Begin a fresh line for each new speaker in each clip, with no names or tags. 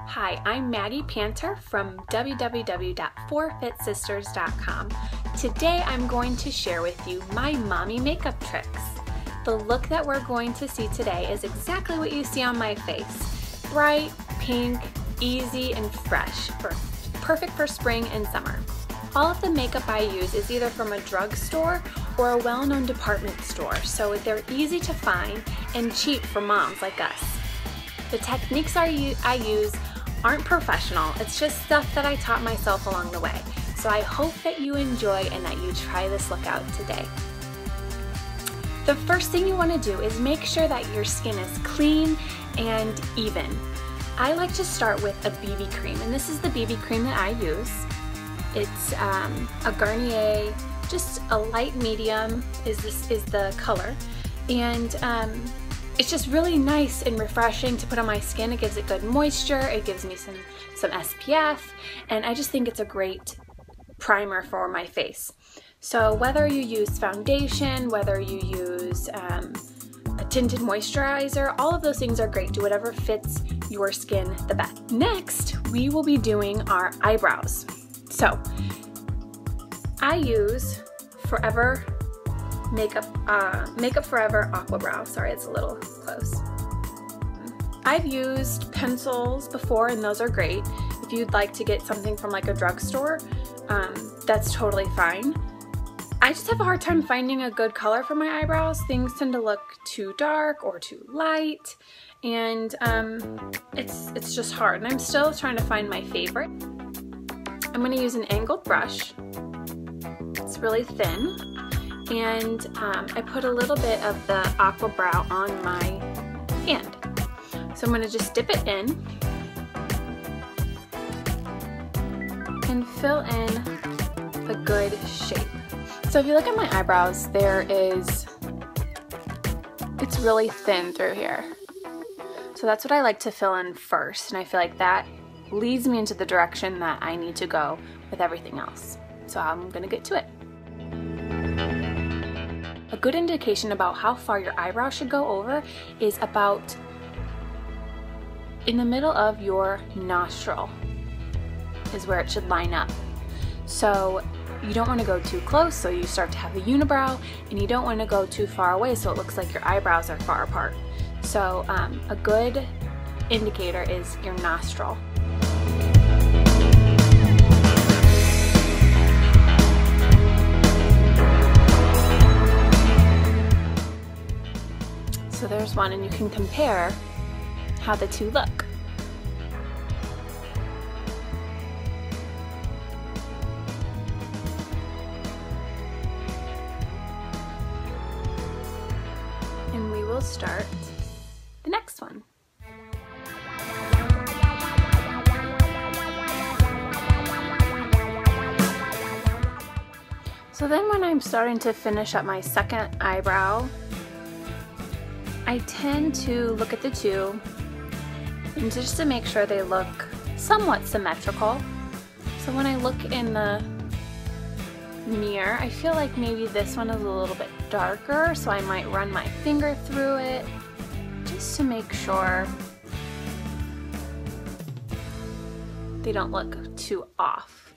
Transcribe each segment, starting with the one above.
Hi, I'm Maddie Panter from www.4fitsisters.com. Today I'm going to share with you my mommy makeup tricks. The look that we're going to see today is exactly what you see on my face. Bright, pink, easy, and fresh. Perfect for spring and summer. All of the makeup I use is either from a drugstore or a well-known department store, so they're easy to find and cheap for moms like us. The techniques I use aren't professional, it's just stuff that I taught myself along the way. So I hope that you enjoy and that you try this look out today. The first thing you want to do is make sure that your skin is clean and even. I like to start with a BB cream, and this is the BB cream that I use. It's a Garnier, just a light medium is the color, and it's just really nice and refreshing to put on my skin. It gives it good moisture, it gives me some SPF, and I just think it's a great primer for my face. So whether you use foundation, whether you use a tinted moisturizer, all of those things are great. Do whatever fits your skin the best. Next, we will be doing our eyebrows. So I use Forever Makeup Forever Aqua Brow. Sorry, it's a little close. I've used pencils before and those are great. If you'd like to get something from like a drugstore, that's totally fine. I just have a hard time finding a good color for my eyebrows. Things tend to look too dark or too light, and it's just hard, and I'm still trying to find my favorite. I'm going to use an angled brush. It's really thin, and I put a little bit of the Aqua Brow on my hand. So I'm going to just dip it in and fill in a good shape. So if you look at my eyebrows, it's really thin through here. So that's what I like to fill in first, and I feel like that leads me into the direction that I need to go with everything else. So I'm gonna get to it. A good indication about how far your eyebrow should go over is about in the middle of your nostril is where it should line up. So you don't want to go too close, so you start to have a unibrow, and you don't want to go too far away so it looks like your eyebrows are far apart. So a good indicator is your nostril. So there's one, and you can compare how the two look. And we will start the next one. So then when I'm starting to finish up my second eyebrow, I tend to look at the two and just to make sure they look somewhat symmetrical. So when I look in the mirror, I feel like maybe this one is a little bit darker, so I might run my finger through it just to make sure they don't look too off.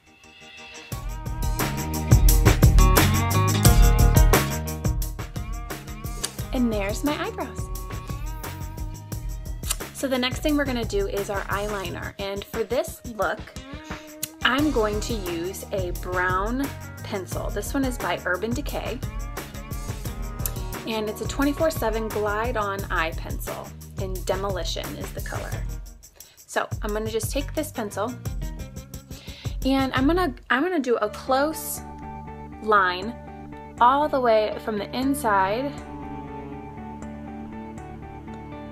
And there's my eyebrows. So the next thing we're gonna do is our eyeliner, and for this look I'm going to use a brown pencil. This one is by Urban Decay, and it's a 24/7 glide on eye pencil, and Demolition is the color. So I'm gonna just take this pencil and I'm gonna do a close line all the way from the inside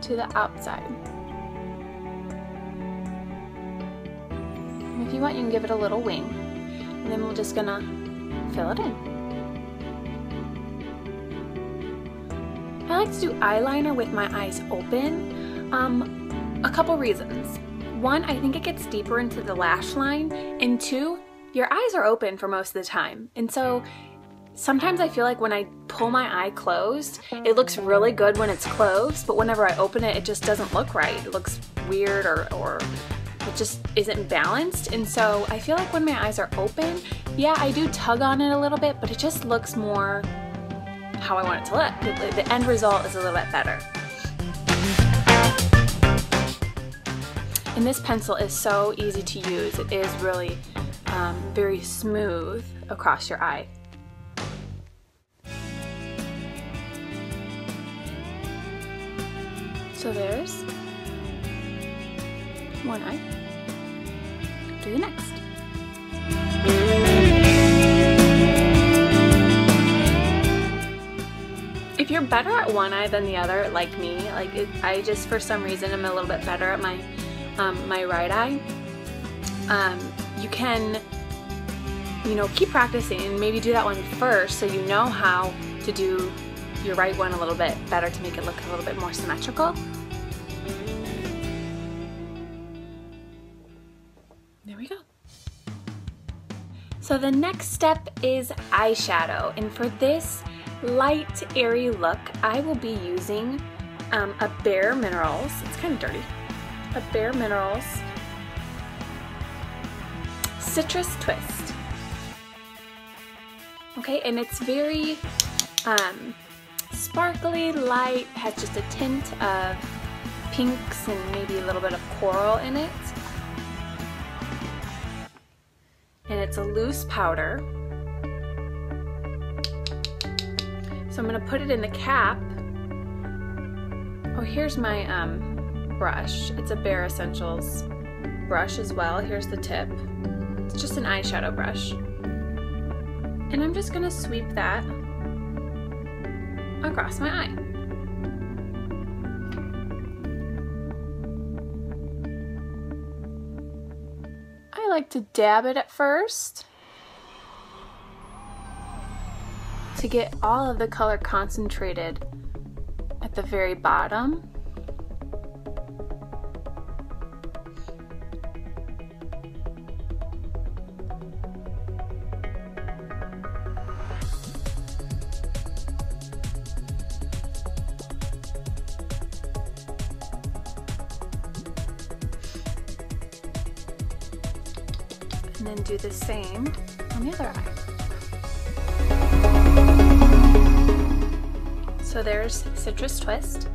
to the outside. And if you want, you can give it a little wing, and then we're just gonna fill it in. I like to do eyeliner with my eyes open, a couple reasons. One, I think it gets deeper into the lash line, and two, your eyes are open for most of the time, and so sometimes I feel like when I pull my eye closed, it looks really good when it's closed, but whenever I open it, it just doesn't look right. It looks weird or it just isn't balanced. And so I feel like when my eyes are open, yeah, I do tug on it a little bit, but it just looks more how I want it to look. The end result is a little bit better. And this pencil is so easy to use. It is really very smooth across your eye. So there's one eye. Do the next. If you're better at one eye than the other, like me, I just for some reason am a little bit better at my my right eye. You can, you know, keep practicing and maybe do that one first so you know how to do your right one a little bit better to make it look a little bit more symmetrical. There we go. So the next step is eyeshadow, and for this light, airy look, I will be using a Bare Minerals. It's kind of dirty. A Bare Minerals Citrus Twist. Okay, and it's very sparkly, light, has just a tint of pinks and maybe a little bit of coral in it. And it's a loose powder. So I'm going to put it in the cap. Oh, here's my brush. It's a Bare Essentials brush as well. Here's the tip. It's just an eyeshadow brush. And I'm just going to sweep that across my eye. I like to dab it at first to get all of the color concentrated at the very bottom. And then do the same on the other eye. So there's Citrus Twist.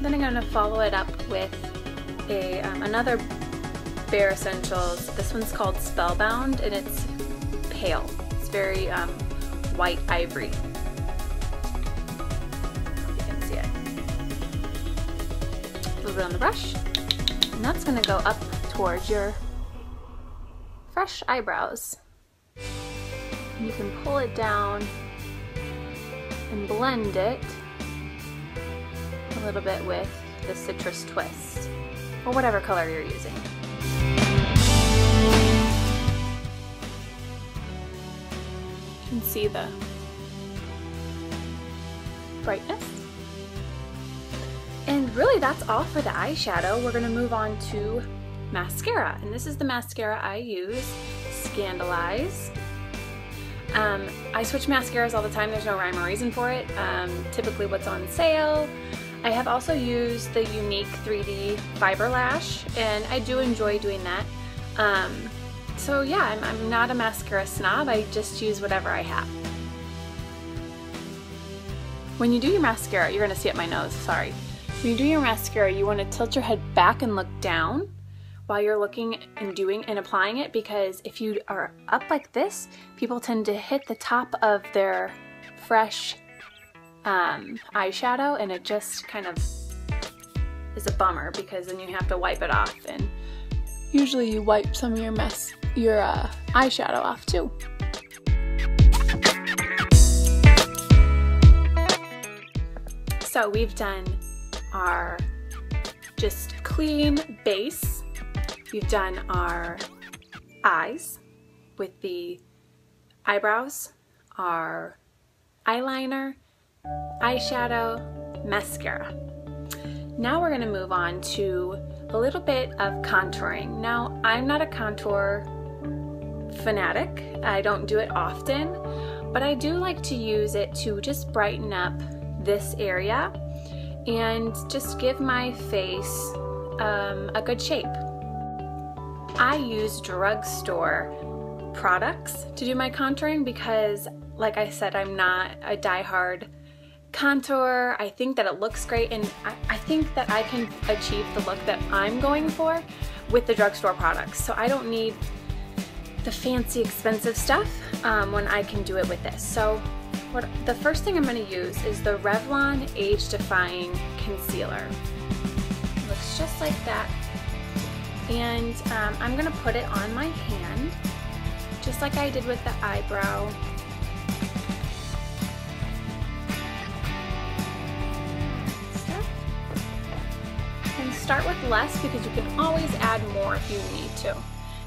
Then I'm going to follow it up with another Bare Essentials. This one's called Spellbound, and it's pale. It's very white ivory. Hope you can see it. A little bit on the brush. And that's going to go up towards your fresh eyebrows. And you can pull it down and blend it a little bit with the Citrus Twist, or whatever color you're using. You can see the brightness. And really that's all for the eyeshadow. We're gonna move on to mascara. And this is the mascara I use, Scandalize. I switch mascaras all the time. There's no rhyme or reason for it. Typically what's on sale. I have also used the Unique 3D Fiber Lash, and I do enjoy doing that. So yeah, I'm not a mascara snob. I just use whatever I have. When you do your mascara, you're gonna see it my nose, sorry. When you do your mascara, you want to tilt your head back and look down while you're looking and doing and applying it, because if you are up like this, people tend to hit the top of their fresh eyeshadow, and it just kind of is a bummer because then you have to wipe it off, and usually you wipe some of your eyeshadow off too. So we've done our just clean base. We've done our eyes with the eyebrows, our eyeliner, eyeshadow, mascara. Now we're going to move on to a little bit of contouring. Now, I'm not a contour fanatic. I don't do it often, but I do like to use it to just brighten up this area. and just give my face a good shape. I use drugstore products to do my contouring because, like I said, I'm not a die-hard contour. I think that it looks great, and I think that I can achieve the look that I'm going for with the drugstore products. So I don't need the fancy expensive stuff when I can do it with this. So the first thing I'm going to use is the Revlon Age Defying Concealer. It looks just like that. And I'm going to put it on my hand, just like I did with the eyebrow. And start with less because you can always add more if you need to.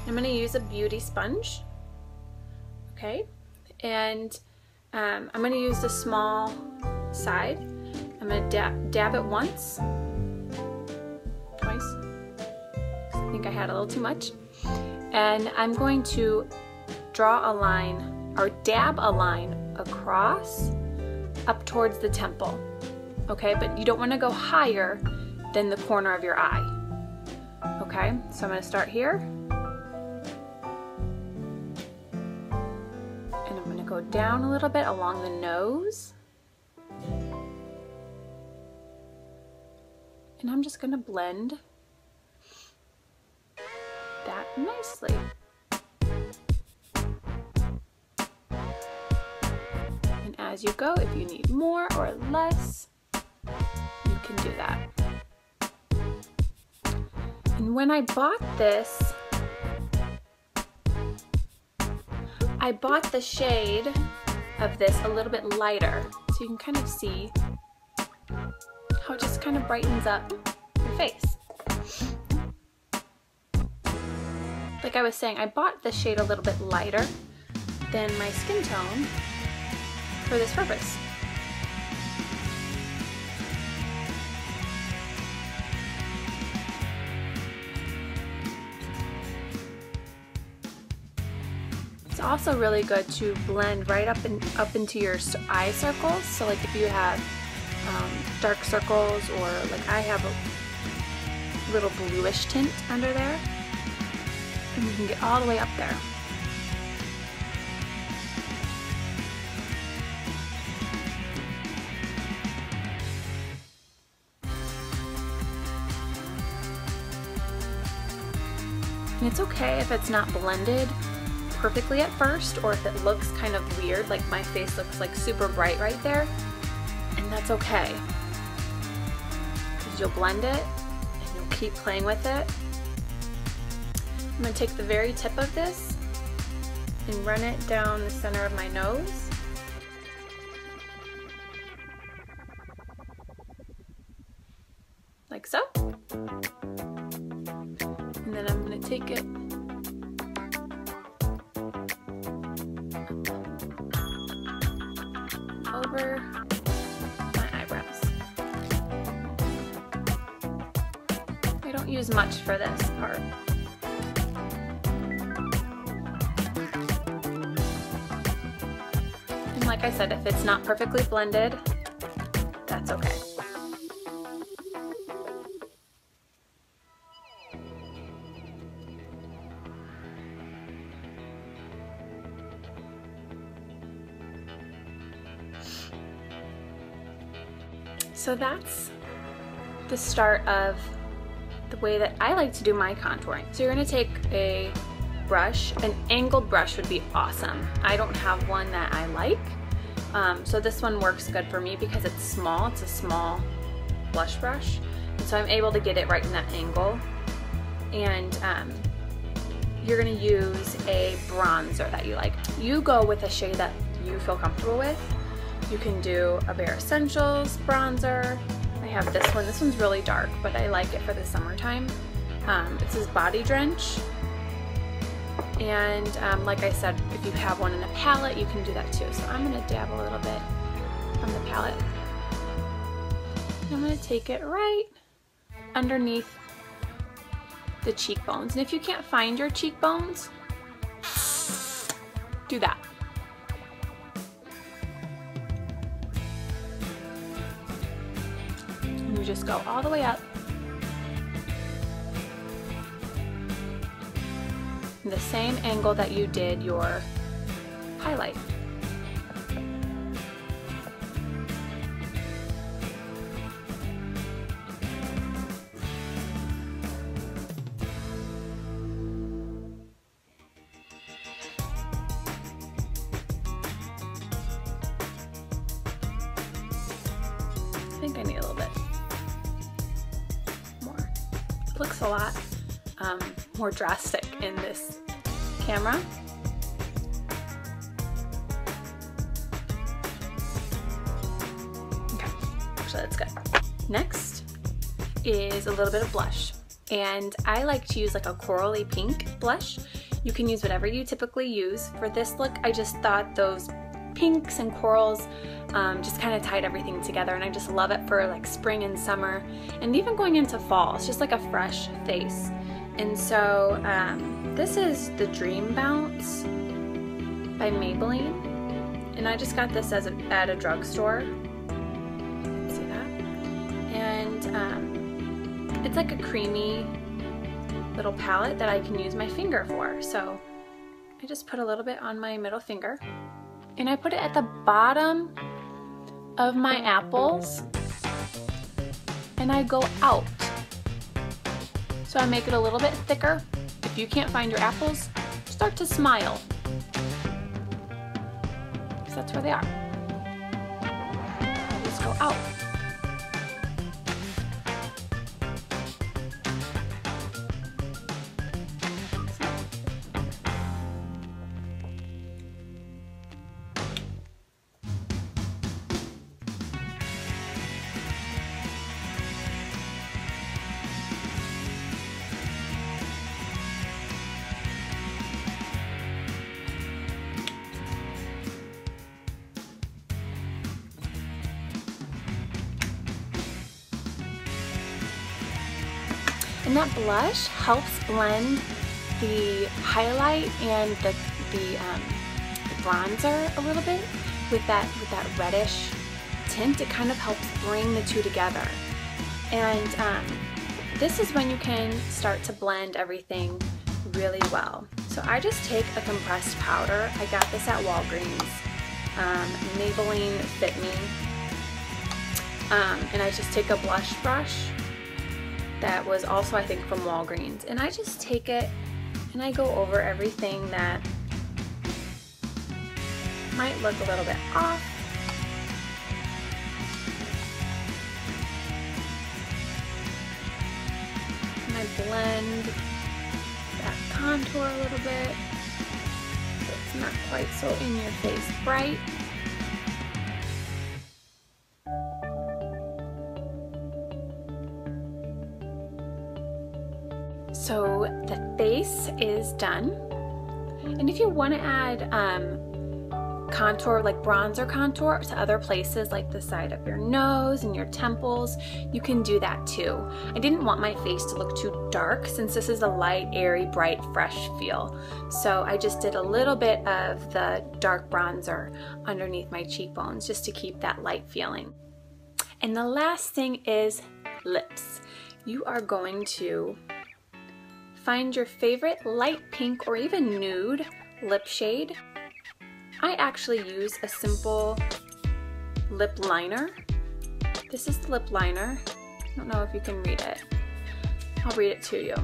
I'm going to use a beauty sponge, okay, and I'm going to use the small side. I'm going to dab it once, twice, I think I had a little too much, and I'm going to draw a line or dab a line across up towards the temple, okay, but you don't want to go higher than the corner of your eye, okay, so I'm going to start here. Go down a little bit along the nose, and I'm just going to blend that nicely. And as you go, if you need more or less, you can do that. And when I bought this, I bought the shade of this a little bit lighter, so you can kind of see how it just kind of brightens up your face. Like I was saying, I bought the shade a little bit lighter than my skin tone for this purpose. It's also really good to blend right up into your eye circles. So like if you have dark circles, or like I have a little bluish tint under there, and you can get all the way up there. And it's okay if it's not blended perfectly at first, or if it looks kind of weird, like my face looks like super bright right there, and that's okay, because you'll blend it and you'll keep playing with it. I'm going to take the very tip of this and run it down the center of my nose. Like so. And then I'm going to take it over my eyebrows. I don't use much for this part. And like I said, if it's not perfectly blended, that's okay. So that's the start of the way that I like to do my contouring. So you're going to take a brush. An angled brush would be awesome. I don't have one that I like, so this one works good for me because it's small. It's a small blush brush, and so I'm able to get it right in that angle. And you're going to use a bronzer that you like. You go with a shade that you feel comfortable with. You can do a Bare Essentials bronzer. I have this one. This one's really dark, but I like it for the summertime. This is Body Drench. And like I said, if you have one in a palette, you can do that too. So I'm going to dab a little bit from the palette. And I'm going to take it right underneath the cheekbones. And if you can't find your cheekbones, do that. You just go all the way up. The same angle that you did your highlight. I think I need a little bit more. It looks a lot more drastic in this camera. Okay, actually that's good. Next is a little bit of blush, and I like to use like a corally pink blush. You can use whatever you typically use. For this look, I just thought those pinks and corals just kind of tied everything together, and I just love it for like spring and summer, and even going into fall. It's just like a fresh face. And so this is the Dream Bounce by Maybelline, and I just got this at a drugstore. See that? And it's like a creamy little palette that I can use my finger for. So I just put a little bit on my middle finger, and I put it at the bottom of my apples, and I go out. So I make it a little bit thicker. If you can't find your apples, start to smile, because that's where they are. Just go out. And that blush helps blend the highlight and the bronzer a little bit with that reddish tint. It kind of helps bring the two together. And this is when you can start to blend everything really well. So I just take a compressed powder. I got this at Walgreens. Maybelline Fit Me. And I just take a blush brush that was also, I think, from Walgreens, and I just take it and I go over everything that might look a little bit off. And I blend that contour a little bit so it's not quite so in your face bright. So the face is done, and if you want to add contour, like bronzer contour, to other places like the side of your nose and your temples, you can do that too. I didn't want my face to look too dark since this is a light, airy, bright, fresh feel. So I just did a little bit of the dark bronzer underneath my cheekbones just to keep that light feeling. And the last thing is lips. You are going to find your favorite light pink or even nude lip shade. I actually use a simple lip liner. This is the lip liner. I don't know if you can read it. I'll read it to you.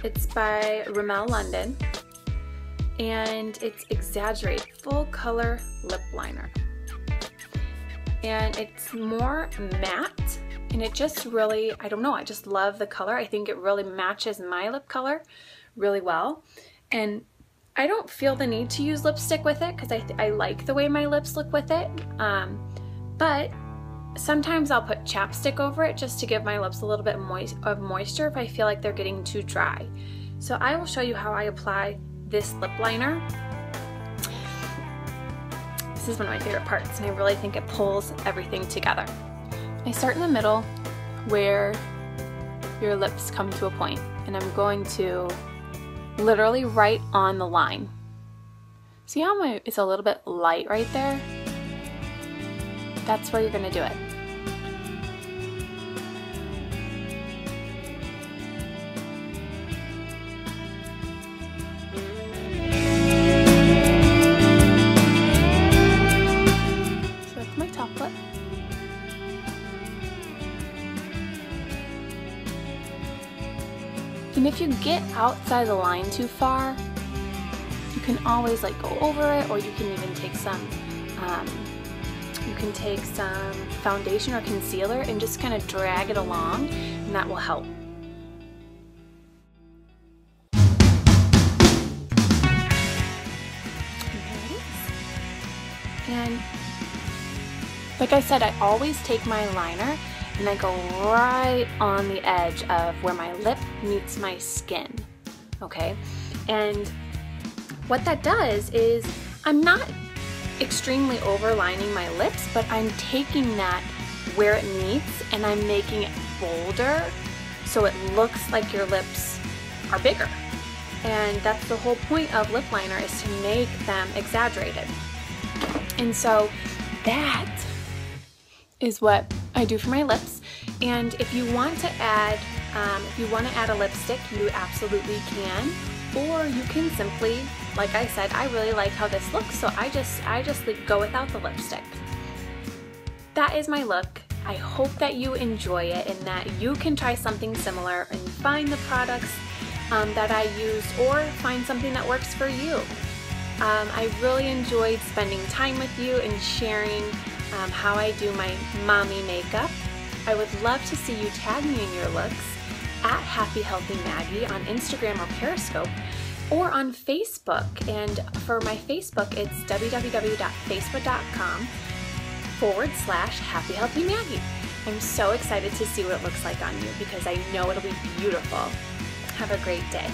It's by Rimmel London, and it's Exaggerate Full Color Lip Liner. And it's more matte, and it just really, I don't know, I just love the color. I think it really matches my lip color really well. And I don't feel the need to use lipstick with it because I like the way my lips look with it. But sometimes I'll put chapstick over it just to give my lips a little bit of moisture if I feel like they're getting too dry. So I will show you how I apply this lip liner. This is one of my favorite parts, and I really think it pulls everything together. I start in the middle where your lips come to a point, and I'm going to literally right on the line. See how it's a little bit light right there? That's where you're going to do it. And if you get outside the line too far, you can always like go over it, or you can even take some foundation or concealer and just kind of drag it along, and that will help. And like I said, I always take my liner and I go right on the edge of where my lip meets my skin, okay? And what that does is I'm not extremely overlining my lips, but I'm taking that where it meets and I'm making it bolder so it looks like your lips are bigger. And that's the whole point of lip liner, is to make them exaggerated. And so that is what I do for my lips. And if you want to add a lipstick, you absolutely can. Or you can simply, like I said, I really like how this looks, so I just go without the lipstick. That is my look. I hope that you enjoy it and that you can try something similar and find the products that I use, or find something that works for you. I really enjoyed spending time with you and sharing how I do my mommy makeup. I would love to see you tag me in your looks at Happy Healthy Maggie on Instagram or Periscope, or on Facebook. And for my Facebook, it's www.facebook.com/Happy Healthy Maggie. I'm so excited to see what it looks like on you, because I know it'll be beautiful. Have a great day.